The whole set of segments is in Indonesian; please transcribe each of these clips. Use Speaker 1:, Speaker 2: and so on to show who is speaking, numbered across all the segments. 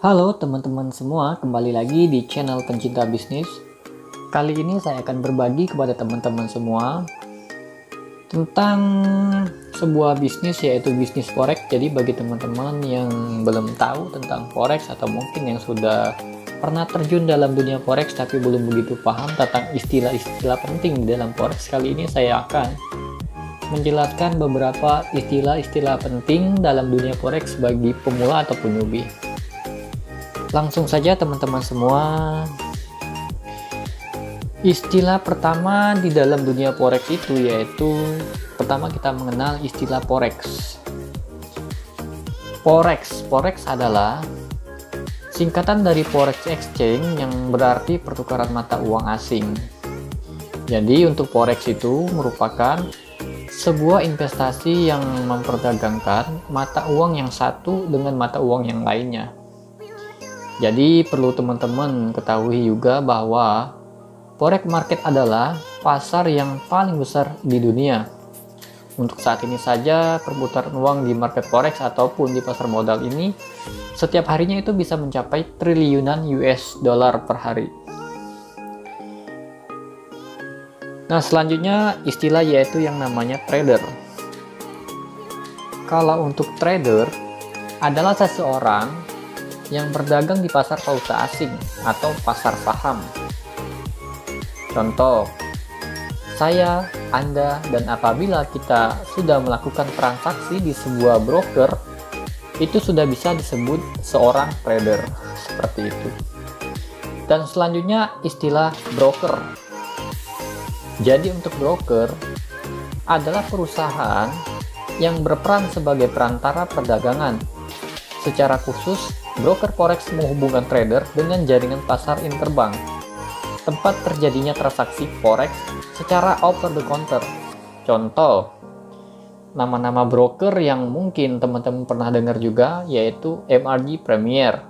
Speaker 1: Halo teman-teman semua, kembali lagi di channel Pencinta Bisnis. Kali ini saya akan berbagi kepada teman-teman semua tentang sebuah bisnis, yaitu bisnis forex. Jadi bagi teman-teman yang belum tahu tentang forex atau mungkin yang sudah pernah terjun dalam dunia forex tapi belum begitu paham tentang istilah-istilah penting di dalam forex, kali ini saya akan menjelaskan beberapa istilah-istilah penting dalam dunia forex bagi pemula ataupun newbie. Langsung saja teman-teman semua. Istilah pertama di dalam dunia forex itu yaitu pertama kita mengenal istilah forex. Forex adalah singkatan dari forex exchange yang berarti pertukaran mata uang asing. Jadi untuk forex itu merupakan sebuah investasi yang memperdagangkan mata uang yang satu dengan mata uang yang lainnya. Jadi perlu teman-teman ketahui juga bahwa forex market adalah pasar yang paling besar di dunia. Untuk saat ini saja perputaran uang di market forex ataupun di pasar modal ini setiap harinya itu bisa mencapai triliunan US dollar per hari. Nah, selanjutnya istilah yaitu yang namanya trader. Kalau untuk trader adalah seseorang yang berdagang di pasar valuta asing atau pasar saham. Contoh, saya, Anda, dan apabila kita sudah melakukan transaksi di sebuah broker, itu sudah bisa disebut seorang trader, seperti itu. Dan selanjutnya istilah broker. Jadi untuk broker adalah perusahaan yang berperan sebagai perantara perdagangan. Secara khusus, broker forex menghubungkan trader dengan jaringan pasar interbank, tempat terjadinya transaksi forex secara over the counter. Contoh, nama-nama broker yang mungkin teman-teman pernah dengar juga yaitu MRG Premier,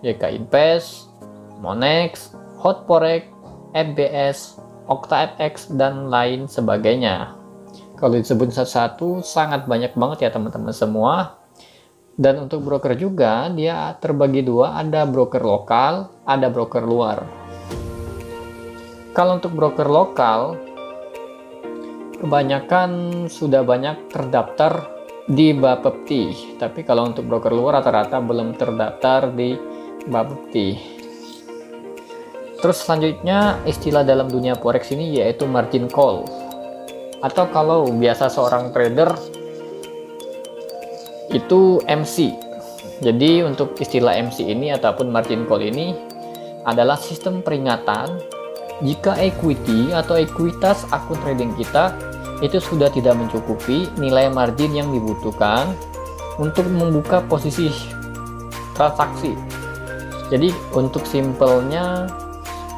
Speaker 1: YK Invest, Monex, Hot Forex, FBS, OctaFX, dan lain sebagainya. Kalau disebut satu-satu sangat banyak banget ya teman-teman semua. Dan untuk broker juga dia terbagi dua, ada broker lokal, ada broker luar. Kalau untuk broker lokal kebanyakan sudah banyak terdaftar di Bapepti, tapi kalau untuk broker luar rata-rata belum terdaftar di Bapepti. Terus selanjutnya istilah dalam dunia forex ini yaitu margin call, atau kalau biasa seorang trader itu MC. Jadi untuk istilah MC ini ataupun margin call ini adalah sistem peringatan jika equity atau ekuitas akun trading kita itu sudah tidak mencukupi nilai margin yang dibutuhkan untuk membuka posisi transaksi. Jadi untuk simpelnya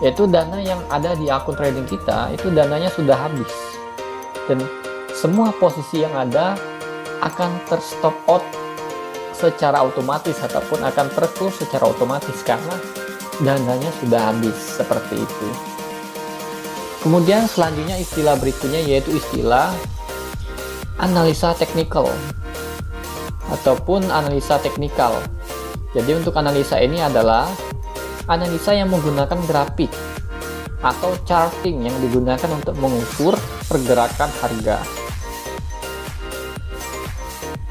Speaker 1: yaitu dana yang ada di akun trading kita itu dananya sudah habis dan semua posisi yang ada akan terstop out secara otomatis ataupun akan terclose secara otomatis karena dananya sudah habis, seperti itu. Kemudian selanjutnya istilah berikutnya yaitu istilah analisa teknikal ataupun analisa teknikal. Jadi untuk analisa ini adalah analisa yang menggunakan grafik atau charting yang digunakan untuk mengukur pergerakan harga.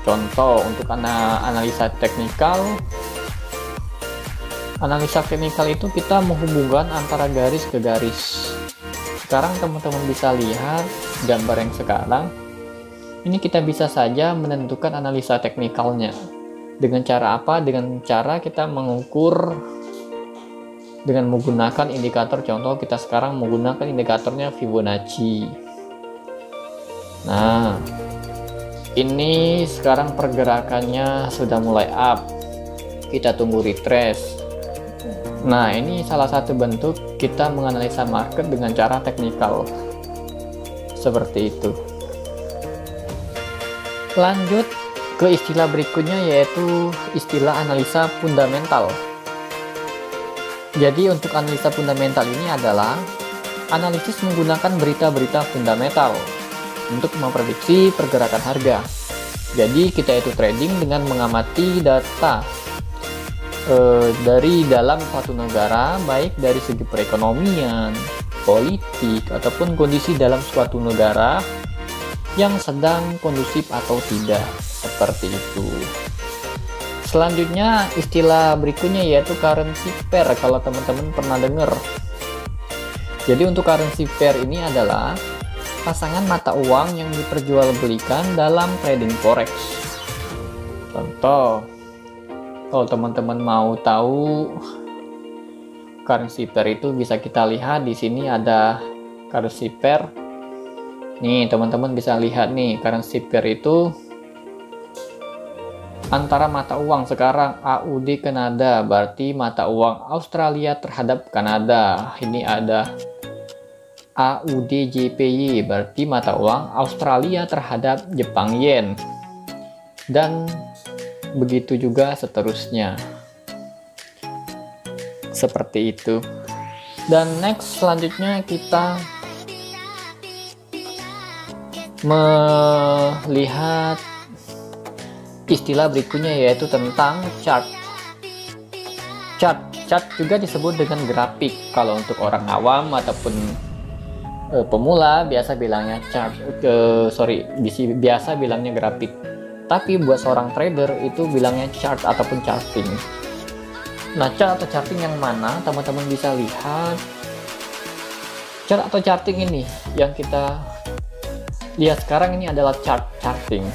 Speaker 1: Contoh untuk analisa teknikal itu kita menghubungkan antara garis ke garis. Sekarang teman-teman bisa lihat gambar yang sekarang. Ini kita bisa saja menentukan analisa teknikalnya. Dengan cara apa? Dengan cara kita mengukur dengan menggunakan indikator. Contoh kita sekarang menggunakan indikatornya Fibonacci. Nah, ini sekarang pergerakannya sudah mulai up, kita tunggu retrace. Nah, ini salah satu bentuk kita menganalisa market dengan cara teknikal, seperti itu. Lanjut ke istilah berikutnya yaitu istilah analisa fundamental. Jadi untuk analisa fundamental ini adalah analisis menggunakan berita-berita fundamental untuk memprediksi pergerakan harga. Jadi kita itu trading dengan mengamati data dari dalam suatu negara, baik dari segi perekonomian, politik, ataupun kondisi dalam suatu negara yang sedang kondusif atau tidak, seperti itu. Selanjutnya istilah berikutnya yaitu currency pair, kalau teman-teman pernah dengar. Jadi untuk currency pair ini adalah pasangan mata uang yang diperjualbelikan dalam trading forex. Contoh, kalau teman-teman mau tahu currency pair itu bisa kita lihat di sini ada currency pair. Nih, teman-teman bisa lihat nih, currency pair itu antara mata uang sekarang AUD Kanada, berarti mata uang Australia terhadap Kanada. Ini ada AUD JPY, berarti mata uang Australia terhadap Jepang Yen. Dan begitu juga seterusnya, seperti itu. Dan next, selanjutnya kita melihat istilah berikutnya yaitu tentang chart. Chart juga disebut dengan grafik. Kalau untuk orang awam ataupun pemula biasa bilangnya chart, biasa bilangnya grafik. Tapi buat seorang trader itu bilangnya chart ataupun charting. Nah, chart atau charting yang mana? Teman-teman bisa lihat chart atau charting ini. Yang kita lihat sekarang ini adalah charting.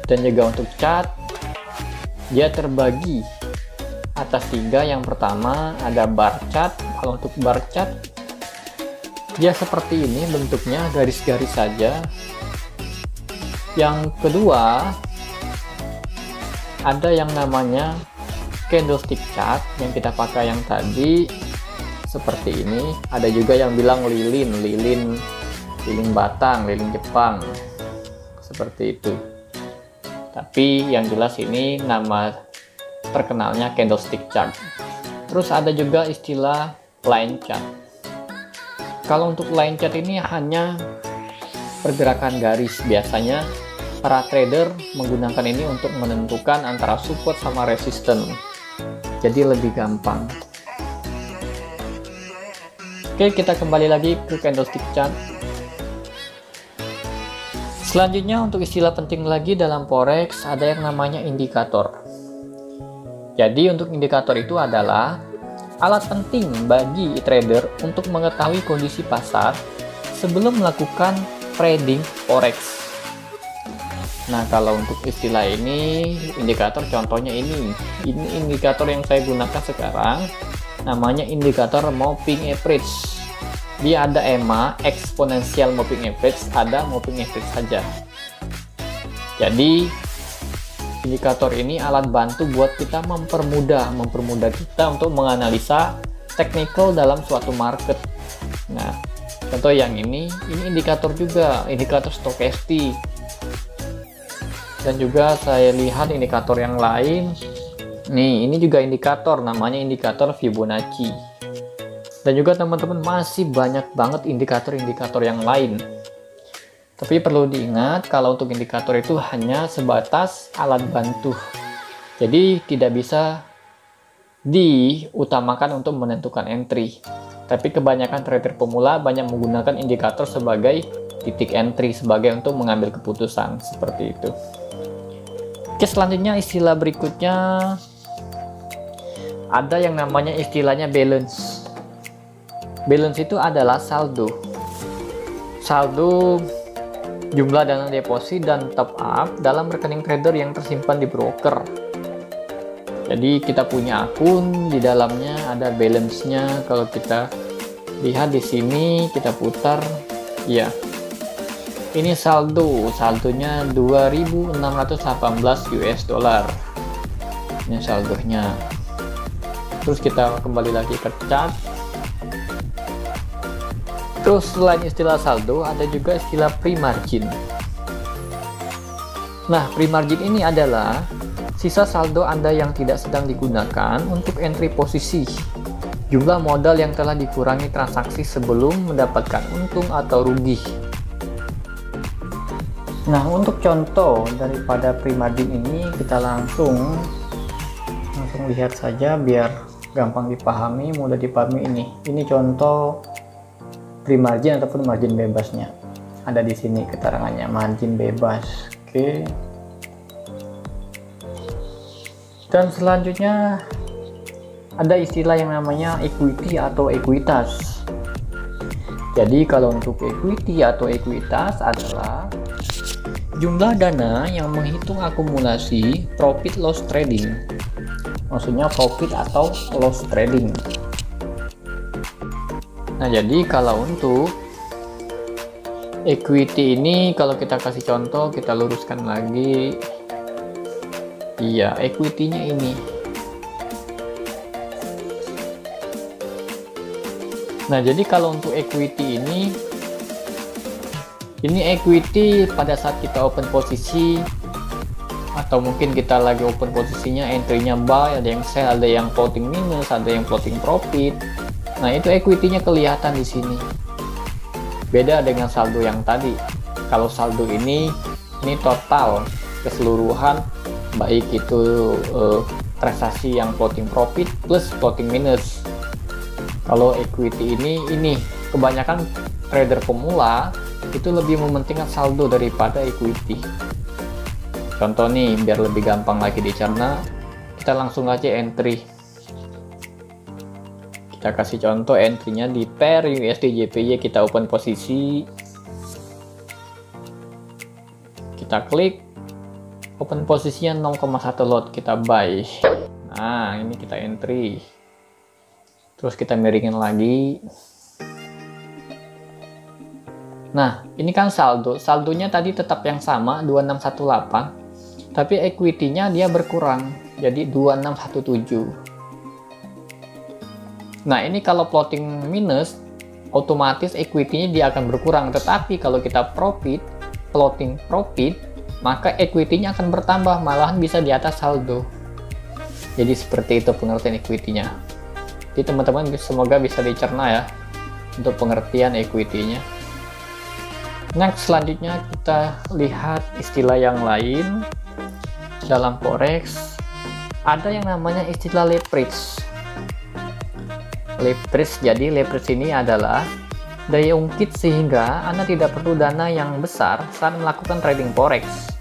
Speaker 1: Dan juga untuk chart, dia terbagi atas 3. Yang pertama ada bar chart. Kalau untuk bar chart, dia seperti ini bentuknya, garis-garis saja. Yang kedua, ada yang namanya candlestick chart yang kita pakai yang tadi, seperti ini. Ada juga yang bilang lilin batang, lilin Jepang, seperti itu. Tapi yang jelas ini nama terkenalnya candlestick chart. Terus ada juga istilah line chart. Kalau untuk line chart ini hanya pergerakan garis. Biasanya para trader menggunakan ini untuk menentukan antara support sama resisten. Jadi lebih gampang. Oke, kita kembali lagi ke candlestick chart. Selanjutnya untuk istilah penting lagi dalam forex ada yang namanya indikator. Jadi untuk indikator itu adalah alat penting bagi trader untuk mengetahui kondisi pasar sebelum melakukan trading forex. Nah, kalau untuk istilah ini, indikator contohnya ini indikator yang saya gunakan sekarang, namanya indikator moving average. Dia ada EMA, exponential moving average, ada moving average saja. Jadi indikator ini alat bantu buat kita mempermudah kita untuk menganalisa technical dalam suatu market. Nah, contoh yang ini indikator juga, indikator stokastik. Dan juga saya lihat indikator yang lain. Nih, ini juga indikator, namanya indikator Fibonacci. Dan juga teman-teman masih banyak banget indikator-indikator yang lain. Tapi perlu diingat kalau untuk indikator itu hanya sebatas alat bantu. Jadi tidak bisa diutamakan untuk menentukan entry. Tapi kebanyakan trader pemula banyak menggunakan indikator sebagai titik entry, sebagai untuk mengambil keputusan, seperti itu. Oke, selanjutnya istilah berikutnya ada yang namanya istilahnya balance. Balance itu adalah saldo jumlah dana deposit dan top up dalam rekening trader yang tersimpan di broker. Jadi kita punya akun, di dalamnya ada balance-nya. Kalau kita lihat di sini, kita putar, ya. Ini saldonya 2.618 US dollar. Ini saldonya. Terus kita kembali lagi ke chart. Terus selain istilah saldo, ada juga istilah pre-margin. Nah, pre-margin ini adalah sisa saldo Anda yang tidak sedang digunakan untuk entry posisi. Jumlah modal yang telah dikurangi transaksi sebelum mendapatkan untung atau rugi. Nah, untuk contoh daripada pre-margin ini, kita langsung langsung lihat saja biar gampang dipahami, mudah dipahami. Ini contoh pre-margin ataupun margin bebasnya. Ada di sini keterangannya, margin bebas. Oke. Dan selanjutnya ada istilah yang namanya equity atau ekuitas. Jadi kalau untuk equity atau ekuitas adalah jumlah dana yang menghitung akumulasi profit loss trading. Maksudnya profit atau loss trading. Nah, jadi kalau untuk equity ini, kalau kita kasih contoh, kita luruskan lagi. Iya, equity-nya ini. Nah, jadi kalau untuk equity ini equity pada saat kita open posisi, atau mungkin kita lagi open posisinya, entry-nya buy, ada yang sell, ada yang floating minus, ada yang floating profit. Nah, itu equity-nya kelihatan di sini. Beda dengan saldo yang tadi. Kalau saldo ini total keseluruhan, baik itu transaksi yang floating profit plus floating minus. Kalau equity ini kebanyakan trader pemula itu lebih mementingkan saldo daripada equity. Contoh nih, biar lebih gampang lagi dicerna, kita langsung aja entry. Kita kasih contoh entry-nya di pair USD JPY, kita open posisi. Kita klik, open posisinya 0,1 lot, kita buy. Nah, ini kita entry. Terus kita miringin lagi. Nah, ini kan saldo. Saldonya tadi tetap yang sama, 2618. Tapi equity-nya dia berkurang, jadi 2617. Nah, ini kalau floating minus, otomatis equity-nya dia akan berkurang. Tetapi kalau kita floating profit, maka equity-nya akan bertambah, malahan bisa di atas saldo. Jadi seperti itu pengertian equity-nya. Jadi teman-teman semoga bisa dicerna ya untuk pengertian equity-nya. Next, selanjutnya kita lihat istilah yang lain dalam forex. Ada yang namanya istilah leverage. Jadi leverage ini adalah daya ungkit sehingga Anda tidak perlu dana yang besar saat melakukan trading forex.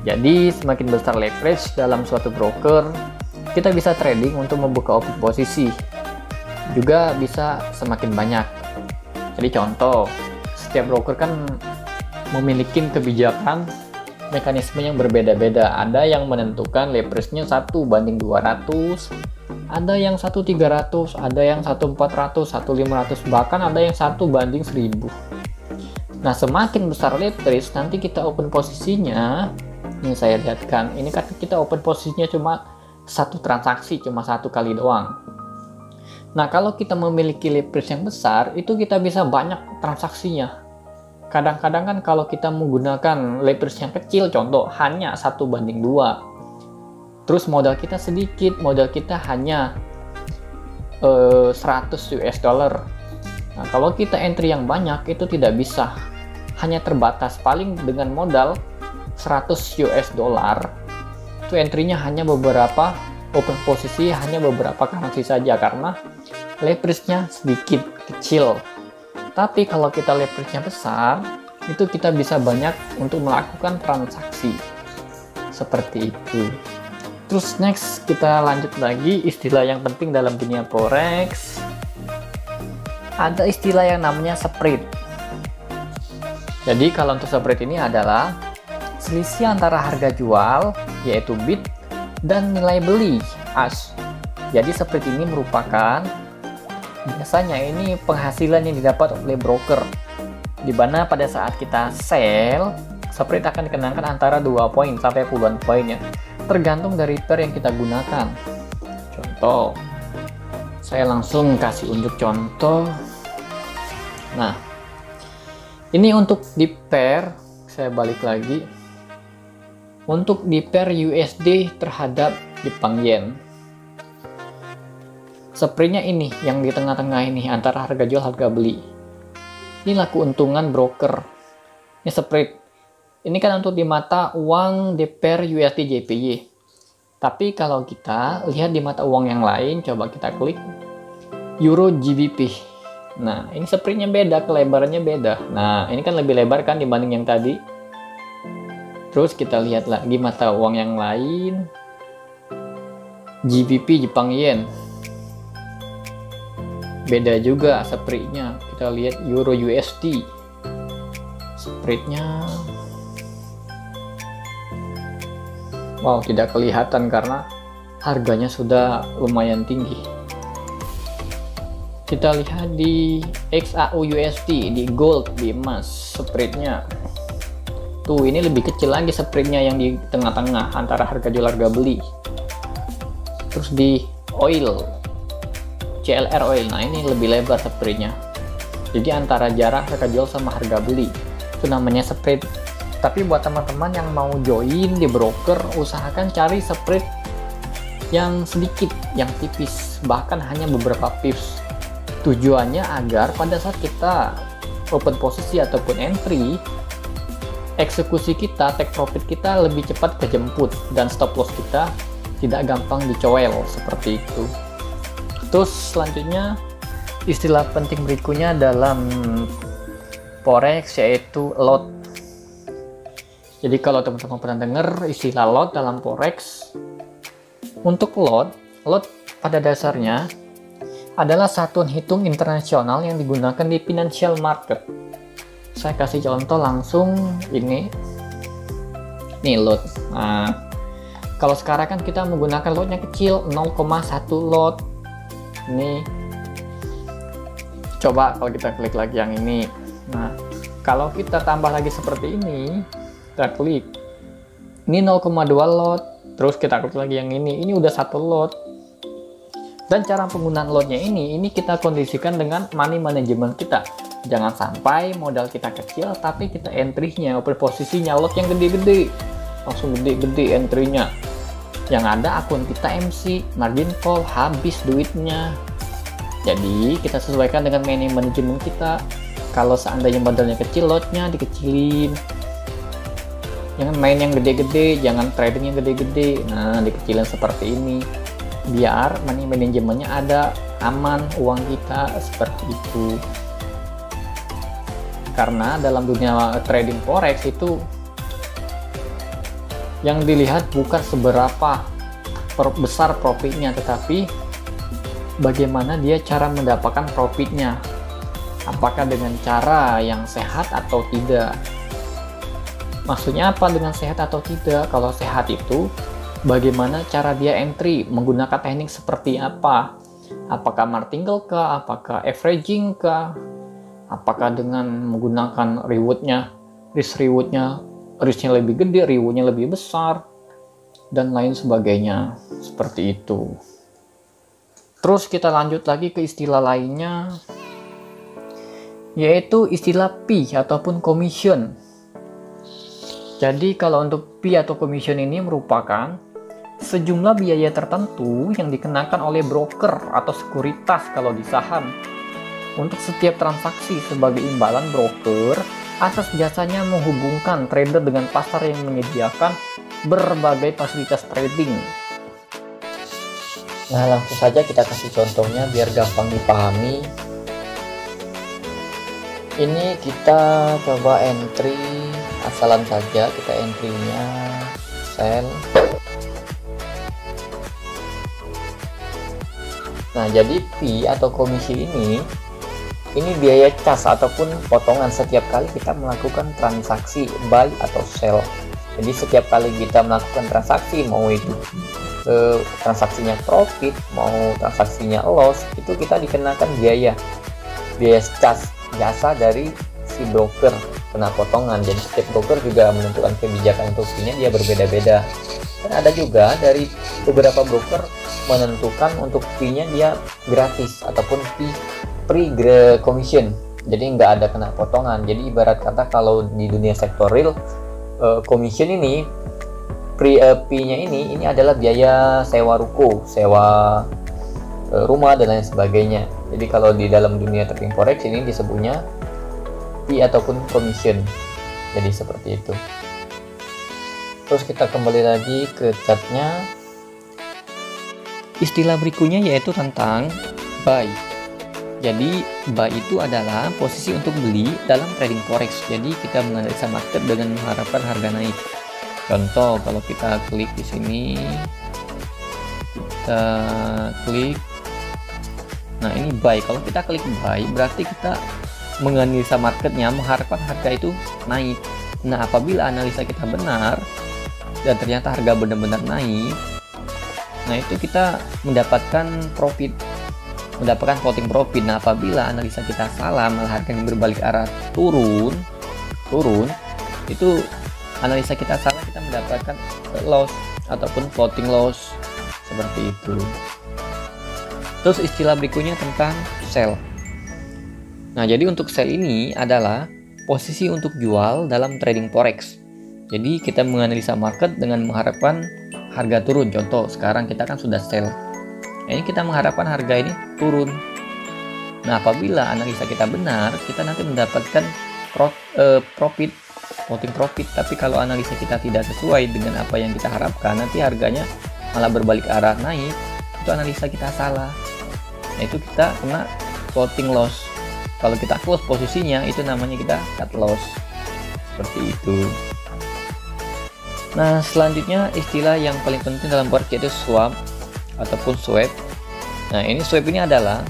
Speaker 1: Jadi semakin besar leverage dalam suatu broker, kita bisa trading untuk membuka open posisi. Juga bisa semakin banyak. Jadi contoh, setiap broker kan memiliki kebijakan mekanisme yang berbeda-beda. Ada yang menentukan leverage-nya 1:200, ada yang 1:300, ada yang 1:400, 1:500, bahkan ada yang 1:1000. Nah, semakin besar leverage, nanti kita open posisinya. Ini saya lihatkan, ini kan kita open posisinya cuma satu transaksi, cuma satu kali doang. Nah, kalau kita memiliki leverage yang besar, itu kita bisa banyak transaksinya. Kadang-kadang kan kalau kita menggunakan leverage yang kecil, contoh hanya 1:2, terus modal kita sedikit, modal kita hanya 100 US dollar. Nah, kalau kita entry yang banyak, itu tidak bisa, hanya terbatas paling dengan modal 100 US dollar. Itu entry-nya hanya beberapa, open posisi hanya beberapa currency saja karena leverage-nya sedikit, kecil. Tapi kalau kita leverage-nya besar, itu kita bisa banyak untuk melakukan transaksi. Seperti itu. Terus next, kita lanjut lagi istilah yang penting dalam dunia forex. Ada istilah yang namanya spread. Jadi kalau untuk spread ini adalah selisih antara harga jual, yaitu bid, dan nilai beli, ask. Jadi spread ini merupakan biasanya ini penghasilan yang didapat oleh broker, di mana pada saat kita sell, spread akan dikenakan antara 2 poin sampai puluhan poin ya, tergantung dari pair yang kita gunakan. Contoh, saya langsung kasih unjuk contoh. Nah, ini untuk di pair, saya balik lagi. Untuk di pair USD terhadap Jepang Yen, spreadnya ini yang di tengah-tengah ini antara harga jual harga beli. Inilah keuntungan broker. Ini spread. Ini kan untuk di mata uang di pair USD JPY. Tapi kalau kita lihat di mata uang yang lain, coba kita klik Euro GBP. Nah, ini spreadnya beda, kelebarannya beda. Nah, ini kan lebih lebar kan dibanding yang tadi. Terus kita lihat lagi mata uang yang lain, GBP Jepang Yen. Beda juga spreadnya. Kita lihat Euro USD. Spreadnya, wow, tidak kelihatan karena harganya sudah lumayan tinggi. Kita lihat di XAU USD, di gold, di emas, spreadnya. Tuh, ini lebih kecil lagi spreadnya yang di tengah-tengah antara harga jual harga beli. Terus di oil, CLR oil, nah ini lebih lebar spreadnya. Jadi antara jarak harga jual sama harga beli, itu namanya spread. Tapi buat teman-teman yang mau join di broker, usahakan cari spread yang sedikit, yang tipis, bahkan hanya beberapa pips. Tujuannya agar pada saat kita open posisi ataupun entry, eksekusi kita, take profit kita lebih cepat kejemput dan stop loss kita tidak gampang dicoel seperti itu. Terus selanjutnya, istilah penting berikutnya dalam forex yaitu lot. Jadi kalau teman-teman pernah dengar istilah lot dalam forex, untuk lot pada dasarnya adalah satuan hitung internasional yang digunakan di financial market. Saya kasih contoh langsung ini. Nih lot. Nah, kalau sekarang kan kita menggunakan lotnya kecil, 0,1 lot. Ini coba kalau kita klik lagi yang ini. Nah, kalau kita tambah lagi seperti ini, kita klik. Ini 0,2 lot. Terus kita klik lagi yang ini udah 1 lot. Dan cara penggunaan lotnya ini kita kondisikan dengan money management kita. Jangan sampai modal kita kecil, tapi kita entry-nya, open posisinya lot yang gede-gede. Langsung gede-gede entry-nya. Yang ada akun kita MC, margin call, habis duitnya. Jadi kita sesuaikan dengan money management kita. Kalau seandainya modalnya kecil, lotnya dikecilin. Jangan main yang gede-gede, jangan trading yang gede-gede. Nah, dikecilin seperti ini. Biar money manajemennya ada, aman uang kita seperti itu. Karena dalam dunia trading forex itu yang dilihat bukan seberapa besar profitnya, tetapi bagaimana dia cara mendapatkan profitnya. Apakah dengan cara yang sehat atau tidak? Maksudnya apa dengan sehat atau tidak? Kalau sehat itu bagaimana cara dia entry, menggunakan teknik seperti apa? Apakah martingale kah? Apakah averaging kah? Apakah dengan menggunakan rewardnya, risknya lebih gede, rewardnya lebih besar, dan lain sebagainya, seperti itu. Terus kita lanjut lagi ke istilah lainnya, yaitu istilah P ataupun commission. Jadi kalau untuk P atau commission ini merupakan sejumlah biaya tertentu yang dikenakan oleh broker atau sekuritas kalau di saham untuk setiap transaksi. Sebagai imbalan broker atas jasanya menghubungkan trader dengan pasar yang menyediakan berbagai fasilitas trading. Nah, langsung saja kita kasih contohnya biar gampang dipahami. Ini kita coba entry, asalan saja kita entry-nya sell. Nah, jadi P atau komisi ini biaya cas ataupun potongan setiap kali kita melakukan transaksi buy atau sell. Jadi setiap kali kita melakukan transaksi, mau itu transaksinya profit, mau transaksinya loss, itu kita dikenakan biaya cas jasa dari si broker, kena potongan. Jadi setiap broker juga menentukan kebijakan untuk fee-nya dia berbeda-beda. Dan ada juga dari beberapa broker menentukan untuk fee-nya dia gratis ataupun fee free commission, jadi nggak ada kena potongan. Jadi ibarat kata kalau di dunia sektor real, commission ini fee-nya ini adalah biaya sewa ruko, sewa rumah dan lain sebagainya. Jadi kalau di dalam dunia trading forex ini disebutnya fee ataupun commission. Jadi seperti itu. Terus kita kembali lagi ke chartnya. Istilah berikutnya yaitu tentang buy. Jadi buy itu adalah posisi untuk beli dalam trading forex. Jadi kita menganalisa market dengan mengharapkan harga naik. Contoh, kalau kita klik di sini, kita klik, nah ini buy. Kalau kita klik buy, berarti kita menganalisa marketnya, mengharapkan harga itu naik. Nah, apabila analisa kita benar dan ternyata harga benar-benar naik, nah itu kita mendapatkan profit, mendapatkan floating profit. Nah, apabila analisa kita salah, malah harganya berbalik arah turun, itu analisa kita salah, kita mendapatkan loss ataupun floating loss seperti itu. Terus istilah berikutnya tentang sell. Nah, jadi untuk sell ini adalah posisi untuk jual dalam trading forex. Jadi kita menganalisa market dengan mengharapkan harga turun. Contoh, sekarang kita kan sudah sell. Ini kita mengharapkan harga ini turun. Nah, apabila analisa kita benar, kita nanti mendapatkan profit, floating profit. Tapi kalau analisa kita tidak sesuai dengan apa yang kita harapkan, nanti harganya malah berbalik arah naik. Itu analisa kita salah. Nah, itu kita kena floating loss. Kalau kita close posisinya, itu namanya kita cut loss. Seperti itu. Nah, selanjutnya istilah yang paling penting dalam forex yaitu swap ataupun swap. Nah, ini swap ini adalah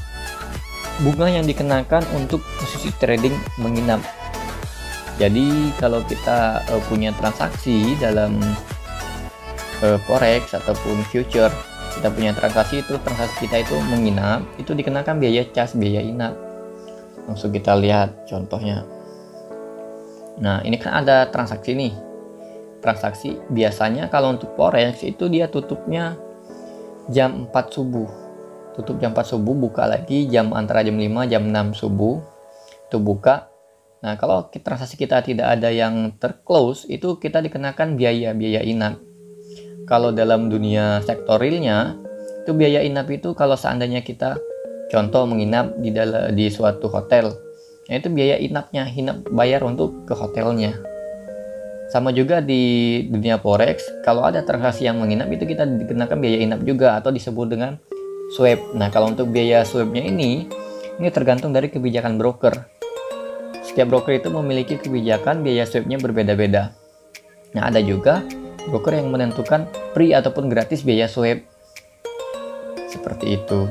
Speaker 1: bunga yang dikenakan untuk posisi trading menginap. Jadi kalau kita punya transaksi dalam forex ataupun future, kita punya transaksi kita itu menginap, itu dikenakan biaya cas, biaya inap. Langsung kita lihat contohnya. Nah, ini kan ada transaksi nih. Transaksi biasanya kalau untuk forex itu dia tutupnya jam 4 subuh. Tutup jam 4 subuh, buka lagi antara jam 5 jam 6 subuh. Itu buka. Nah, kalau transaksi kita tidak ada yang terclose, itu kita dikenakan biaya inap. Kalau dalam dunia sektor realnya, itu biaya inap itu kalau seandainya kita contoh menginap di suatu hotel, nah itu biaya inapnya, bayar untuk ke hotelnya. Sama juga di dunia forex, kalau ada transaksi yang menginap itu kita dikenakan biaya inap juga atau disebut dengan swap. Nah, kalau untuk biaya swapnya ini tergantung dari kebijakan broker. Setiap broker itu memiliki kebijakan biaya swapnya berbeda-beda. Nah, ada juga broker yang menentukan free ataupun gratis biaya swap. Seperti itu.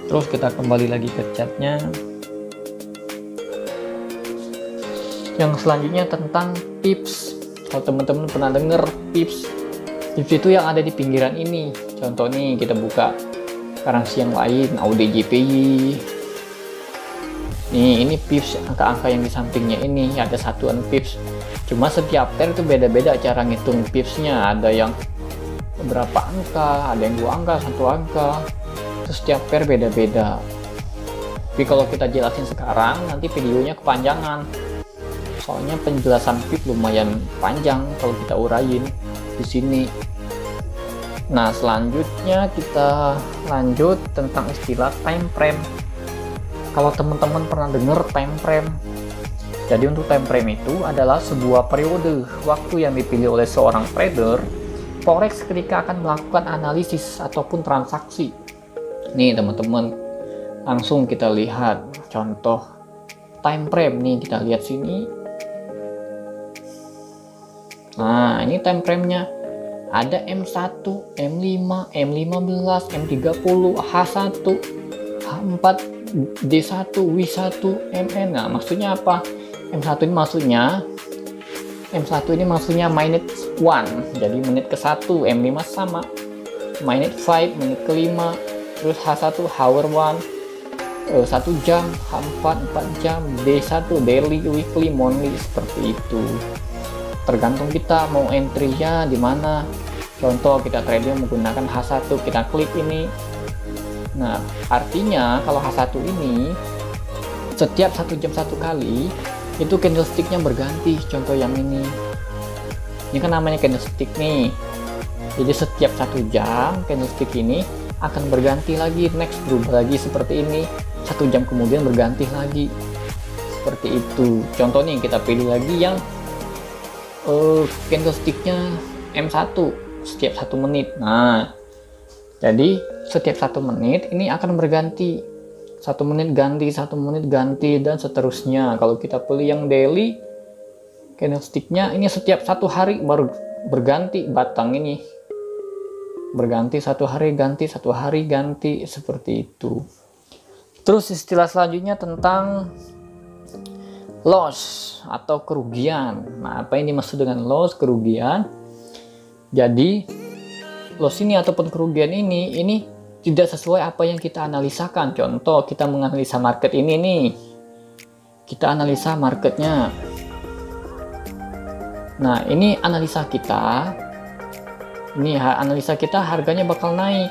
Speaker 1: Terus kita kembali lagi ke chatnya. Yang selanjutnya tentang pips. Kalau teman-teman pernah dengar pips itu yang ada di pinggiran ini. Contoh nih, kita buka currency yang lain, AUD/JPY. Nih, ini pips, angka-angka yang di sampingnya ini ada satuan pips. Cuma setiap pair itu beda-beda cara ngitung pipsnya. Ada yang berapa angka, ada yang 2 angka, 1 angka. Terus setiap pair beda-beda. Tapi kalau kita jelasin sekarang, nanti videonya kepanjangan. Soalnya penjelasan pip lumayan panjang kalau kita urain di sini. Nah, selanjutnya kita lanjut tentang istilah time frame. Kalau teman-teman pernah dengar time frame, jadi untuk time frame itu adalah sebuah periode waktu yang dipilih oleh seorang trader forex ketika akan melakukan analisis ataupun transaksi. Nih teman-teman, langsung kita lihat contoh time frame nih, kita lihat sini. Nah, ini time frame-nya ada M1, M5, M15, M30, H1, H4, D1, W1, MN. Nah, maksudnya apa? M1 ini maksudnya minute 1, jadi menit ke-1. M5 sama, minute 5, menit ke-5. Terus H1 hour 1, 1 jam, H4 4 jam, D1 daily, weekly, monthly, seperti itu. Tergantung kita mau entry-nya di mana. Contoh kita trading menggunakan H1, kita klik ini. Nah, artinya kalau H1 ini setiap 1 jam 1 kali itu candlestick-nya berganti. Contoh yang ini kan namanya candlestick nih. Jadi setiap 1 jam candlestick ini akan berganti lagi, next berubah lagi seperti ini. 1 jam kemudian berganti lagi. Seperti itu. Contoh nih, kita pilih lagi yang candlesticknya M1 setiap 1 menit. Nah, jadi setiap 1 menit ini akan berganti. 1 menit ganti, 1 menit ganti, dan seterusnya. Kalau kita pilih yang daily, candlesticknya ini setiap 1 hari baru berganti batang ini. Berganti 1 hari ganti, 1 hari ganti, seperti itu. Terus istilah selanjutnya tentang loss atau kerugian. Nah, apa yang dimaksud dengan loss, kerugian? Jadi loss ini ataupun kerugian ini tidak sesuai apa yang kita analisakan. Contoh, kita menganalisa market ini nih. Kita analisa marketnya. Nah, ini analisa kita. Ini analisa kita harganya bakal naik.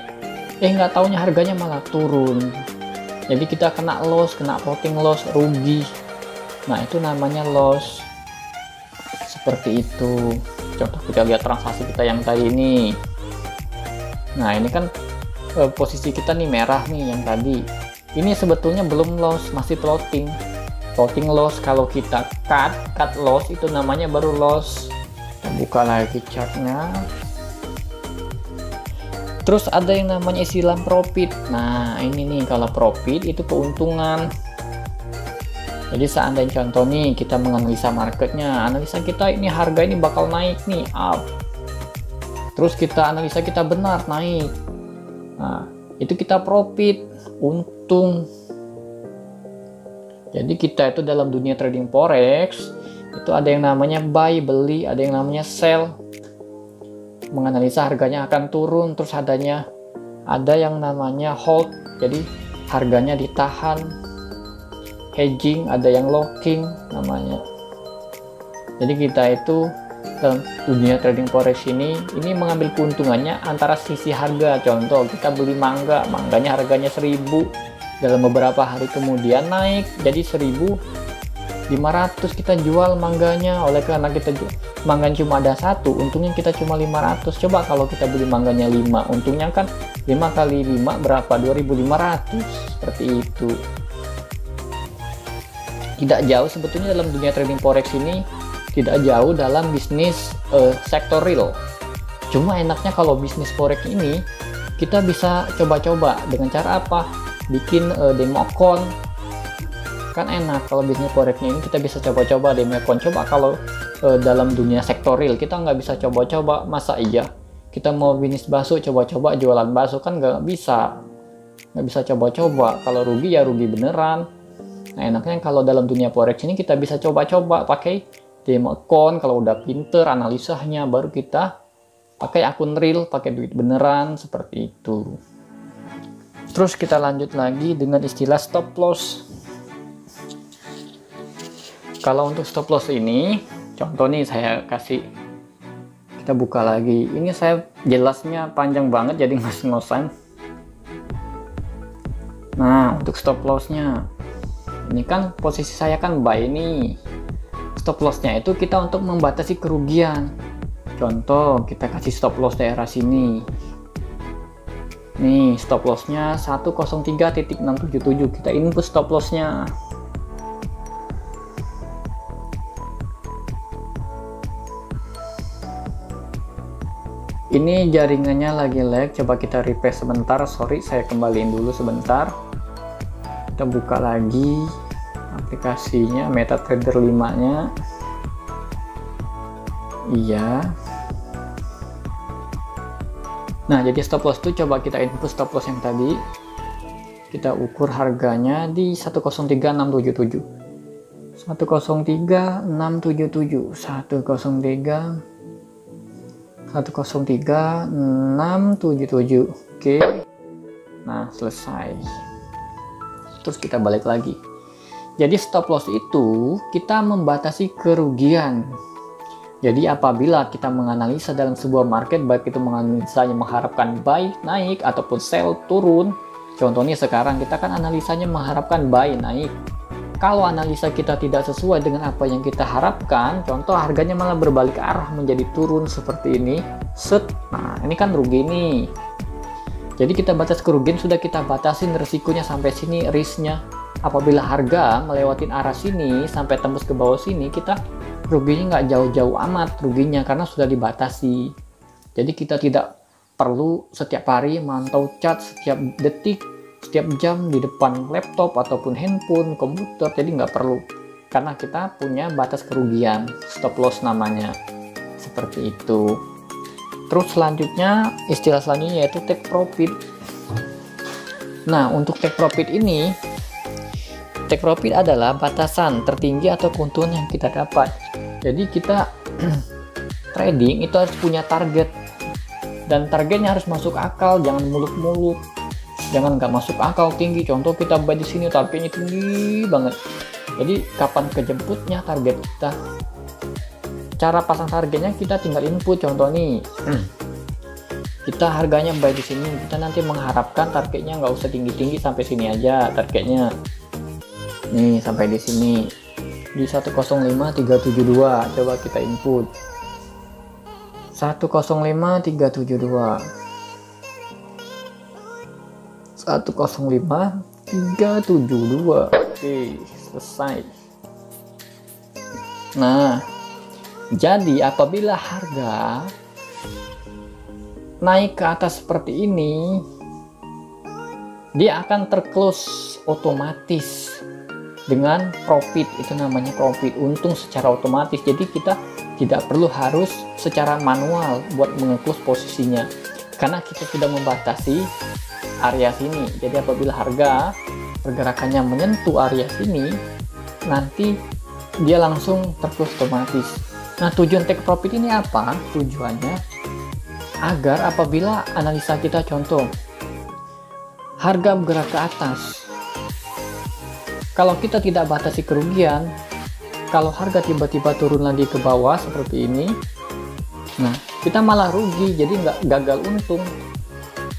Speaker 1: Nggak taunya harganya malah turun. Jadi kita kena loss, kena floating loss, rugi. Nah, itu namanya loss. Seperti itu. Contoh, kita lihat transaksi kita yang tadi ini. Nah, ini kan posisi kita nih merah nih yang tadi. Ini sebetulnya belum loss, masih floating. Floating loss. Kalau kita cut loss, itu namanya baru loss. Kita buka lagi chartnya. Terus ada yang namanya istilah profit. Nah, ini nih, kalau profit itu keuntungan. Jadi seandainya contoh nih, kita menganalisa marketnya, analisa kita ini harga ini bakal naik nih, up. Terus kita analisa kita benar, naik. Nah, itu kita profit, untung. Jadi kita itu dalam dunia trading forex, itu ada yang namanya buy, beli, ada yang namanya sell. Menganalisa harganya akan turun, terus ada yang namanya hold, jadi harganya ditahan. Hedging, ada yang locking namanya. Jadi kita itu dalam dunia trading forex ini mengambil keuntungannya antara sisi harga. Contoh, kita beli mangganya harganya 1.000, dalam beberapa hari kemudian naik jadi 1.500, kita jual mangganya. Oleh karena kita mangganya cuma ada 1, untungnya kita cuma 500. Coba kalau kita beli mangganya 5, untungnya kan 5 kali 5 berapa? 2.500. Seperti itu. Tidak jauh sebetulnya dalam dunia trading forex ini, tidak jauh dalam bisnis sektor real. Cuma enaknya kalau bisnis forex ini kita bisa coba-coba. Dengan cara apa? Bikin demo account. Kan enak kalau bisnis forex ini kita bisa coba-coba demo account. Coba kalau dalam dunia sektor real kita nggak bisa coba-coba. Masa iya kita mau bisnis bakso coba-coba jualan bakso? Kan nggak bisa coba-coba. Kalau rugi ya rugi beneran. Nah, enaknya kalau dalam dunia forex ini kita bisa coba-coba pakai demo account. Kalau udah pinter analisanya, baru kita pakai akun real, pakai duit beneran, seperti itu. Terus kita lanjut lagi dengan istilah stop loss. Kalau untuk stop loss ini, contoh nih saya kasih, kita buka lagi. Ini saya jelasnya panjang banget jadi ngos-ngosan. Nah, untuk stop lossnya, ini kan posisi saya kan buy nih. Stop lossnya itu kita untuk membatasi kerugian. Contoh, kita kasih stop loss daerah sini. Nih, stop lossnya 103.677. Kita input stop lossnya. Ini jaringannya lagi lag. Coba kita refresh sebentar. Sorry, saya kembaliin dulu sebentar. Kita buka lagi aplikasinya, MetaTrader 5-nya. Iya. Nah, jadi stop loss itu coba kita input stop loss yang tadi. Kita ukur harganya di 103.677. 103.677. 103.677. Oke. Nah, selesai. Terus kita balik lagi. Jadi stop loss itu kita membatasi kerugian. Jadi apabila kita menganalisa dalam sebuah market, baik itu menganalisanya mengharapkan buy naik ataupun sell turun. Contohnya sekarang kita kan analisanya mengharapkan buy naik. Kalau analisa kita tidak sesuai dengan apa yang kita harapkan, contoh harganya malah berbalik arah menjadi turun seperti ini. Set. Nah, ini kan rugi nih. Jadi kita batas kerugian sudah kita batasin resikonya sampai sini, risknya. Apabila harga melewatin arah sini sampai tembus ke bawah sini, kita ruginya nggak jauh-jauh amat ruginya karena sudah dibatasi. Jadi kita tidak perlu setiap hari mantau chart setiap detik, setiap jam di depan laptop ataupun handphone, komputer. Jadi nggak perlu, karena kita punya batas kerugian, stop loss namanya, seperti itu. Terus selanjutnya, istilah selanjutnya yaitu take profit. Nah, untuk take profit ini, take profit adalah batasan tertinggi atau keuntungan yang kita dapat. Jadi kita trading itu harus punya target, dan targetnya harus masuk akal, jangan muluk-muluk, jangan nggak masuk akal tinggi. Contoh kita buy di sini targetnya tinggi banget, jadi kapan kejemputnya target kita? Cara pasang targetnya kita tinggal input. Contoh nih, kita harganya buy di sini, kita nanti mengharapkan targetnya nggak usah tinggi-tinggi, sampai sini aja targetnya. Nih sampai di sini di 105.372. Coba kita input 105.372, 105.372. Oke, selesai. Nah, jadi apabila harga naik ke atas seperti ini, dia akan terclose otomatis dengan profit. Itu namanya profit, untung secara otomatis. Jadi kita tidak perlu harus secara manual buat mengeclose posisinya, karena kita sudah membatasi area sini. Jadi apabila harga pergerakannya menyentuh area sini, nanti dia langsung terclose otomatis. Nah, tujuan take profit ini apa? Tujuannya agar apabila analisa kita, contoh harga bergerak ke atas, kalau kita tidak batasi kerugian, kalau harga tiba-tiba turun lagi ke bawah seperti ini, nah kita malah rugi. Jadi nggak gagal untung,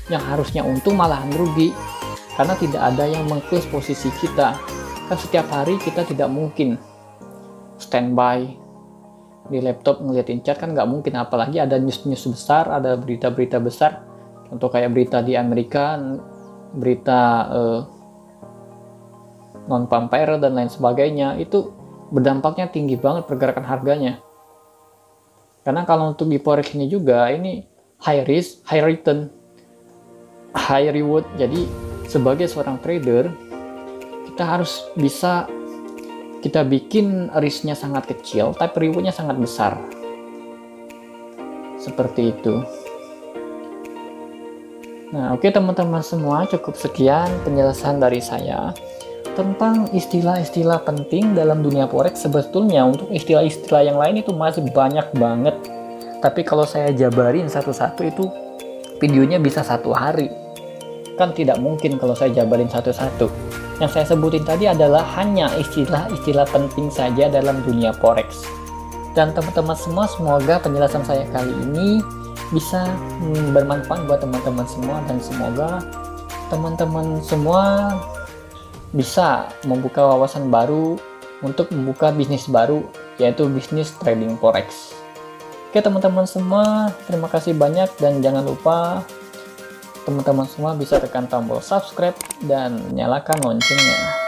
Speaker 1: yang harusnya untung malahan rugi, karena tidak ada yang mengclose posisi kita. Kan setiap hari kita tidak mungkin standby di laptop ngeliatin chart, kan nggak mungkin. Apalagi ada news-news besar, ada berita-berita besar, contoh kayak berita di Amerika, berita non-vampire dan lain sebagainya, itu berdampaknya tinggi banget pergerakan harganya. Karena kalau untuk di forex ini juga, ini high risk, high return, high reward. Jadi sebagai seorang trader, kita harus bisa, kita bikin risknya sangat kecil tapi rewardnya sangat besar, seperti itu. Nah, oke teman-teman semua, cukup sekian penjelasan dari saya tentang istilah-istilah penting dalam dunia forex. Sebetulnya untuk istilah-istilah yang lain itu masih banyak banget, tapi kalau saya jabarin satu-satu itu videonya bisa 1 hari. Kan tidak mungkin kalau saya jabarin satu-satu. Yang saya sebutin tadi adalah hanya istilah-istilah penting saja dalam dunia forex. Dan teman-teman semua, semoga penjelasan saya kali ini bisa bermanfaat buat teman-teman semua, dan semoga teman-teman semua bisa membuka wawasan baru untuk membuka bisnis baru, yaitu bisnis trading forex. Oke teman-teman semua, terima kasih banyak, dan jangan lupa teman-teman semua bisa tekan tombol subscribe dan nyalakan loncengnya.